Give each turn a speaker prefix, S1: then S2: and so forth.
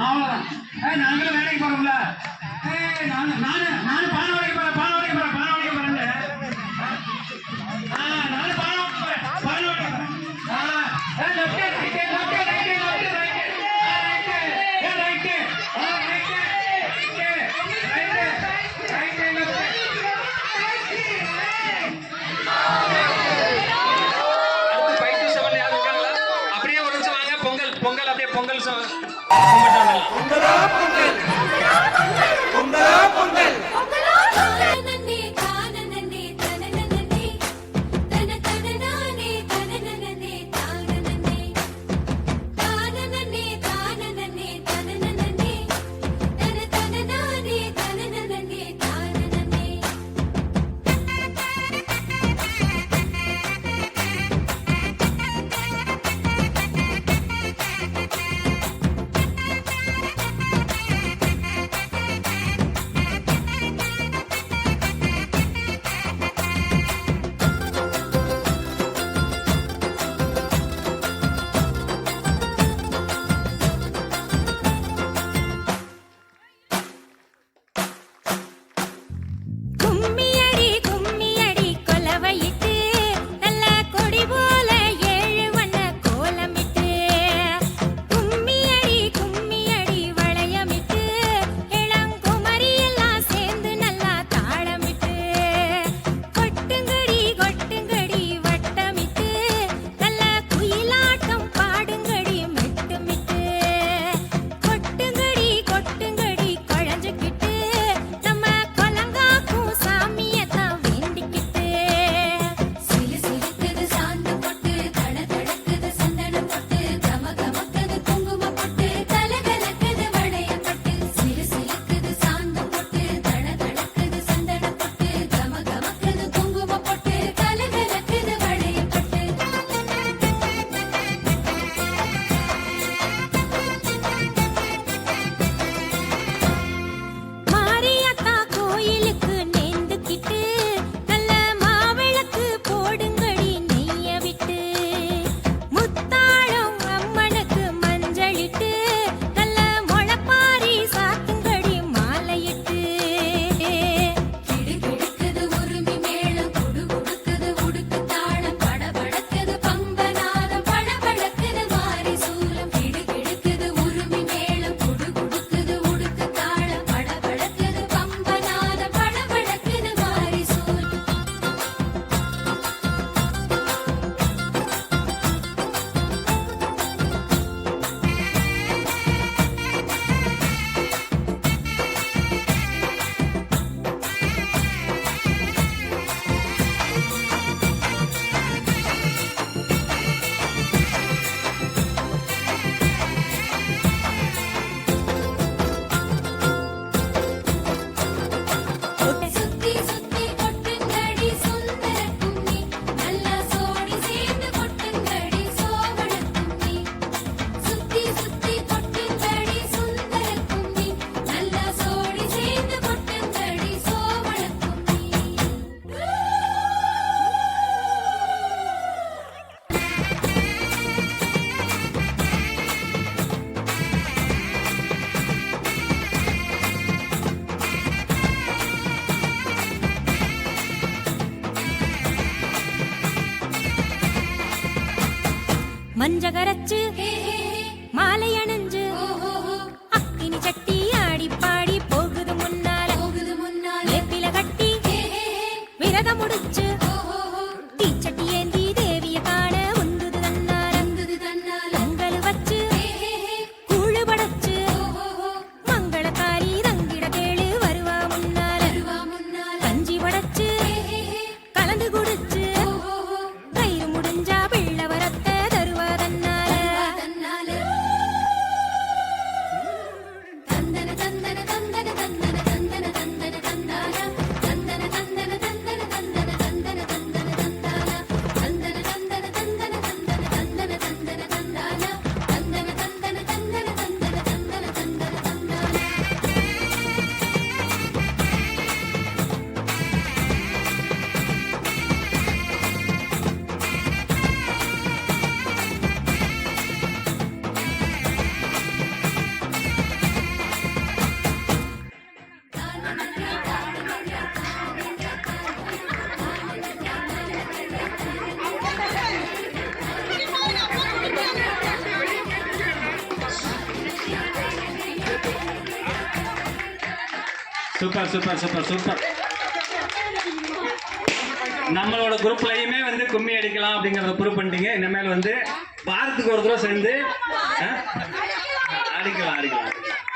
S1: அவ்வளவுதான். நாங்களும் வேலைக்கு போறோம்ல. நானு பானை உடைக்க போறேன். நானு பானை உடைக்க போறேன். நானு பானை உடைக்க போறேன். பொங்கல் அப்படியே பொங்கல்
S2: மஞ்சகரச்சு மாலை அணிஞ்சு அக்கினி சட்டி ஆடி பாடி போகுது முன்னால வேப்பில கட்டி விரதம் முடிச்சு தீச்சட்டி ஏந்தி தேவிய காண உந்துது தன்னால பொங்கல் வச்சு கூழு படைச்சு மங்களக்காரி தங்கிட கேளு வருவா முன்னால கஞ்சி படைச்சு கலந்து குடிச்சு கயிறு முடிஞ்சா பிள்ளை வரத்த தருவா தன்னால
S1: சூப்பர் சூப்பர் சூப்பர் சூப்பர். நம்மளோட குரூப்லயுமே வந்து கும்மி அடிக்கலாம் அப்படிங்கறத ப்ரூவ் பண்ணிட்டீங்க. இனிமேல் வந்து வாரத்துக்கு ஒரு தடவை சேர்ந்து அடிக்கலாம்.